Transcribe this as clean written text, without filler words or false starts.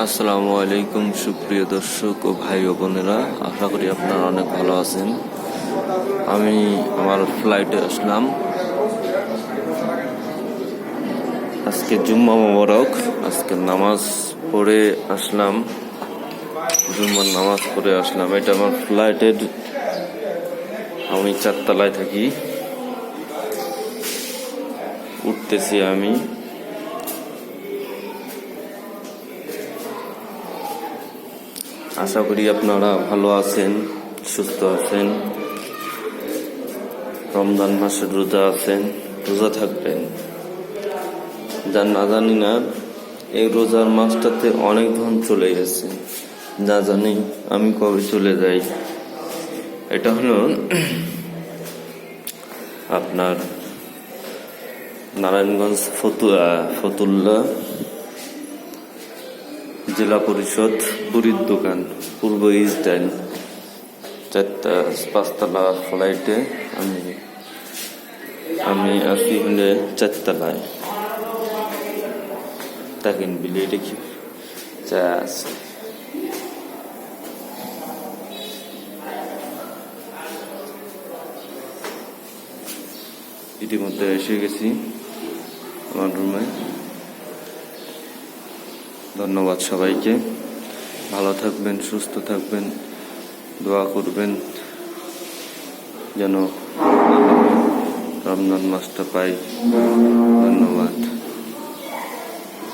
আসসালামু আলাইকুম সুপ্রিয় দর্শক ও ভাই ও বোনেরা, আশা করি আপনারা অনেক ভালো আছেন। আমি আমার ফ্লাইটে আসলাম। আজকে জুম্মা মোবারক, আজকে নামাজ পড়ে আসলাম, জুম্মার নামাজ পড়ে আসলাম। এটা আমার ফ্লাইটের, আমি 4 তলায় থাকি, উঠতেছি আমি। আশা করি আপনারা ভালো আছেন, সুস্থ আছেন, রমজান মাসের রোজা আছেন, রোজা থাকবেন। যা না জানি না, এই রোজার মাসটাতে অনেক ধন চলে গেছে, না জানি আমি কবে চলে যাই। এটা হলো আপনার নারায়ণগঞ্জ ফতুল্লা জেলা পরিষদ পুরীর দোকান, পূর্ব ইস্টাইল, 5 তলা ফ্লাইটে আমি আছি হলে 4 তলায়। দেখেন বিলে দেখি চা আছে। ইতিমধ্যে এসে গেছি আমার রুমে। ধন্যবাদ সবাইকে, ভালো থাকবেন, সুস্থ থাকবেন, দোয়া করবেন যেন রমজান মাসটা পাই। ধন্যবাদ।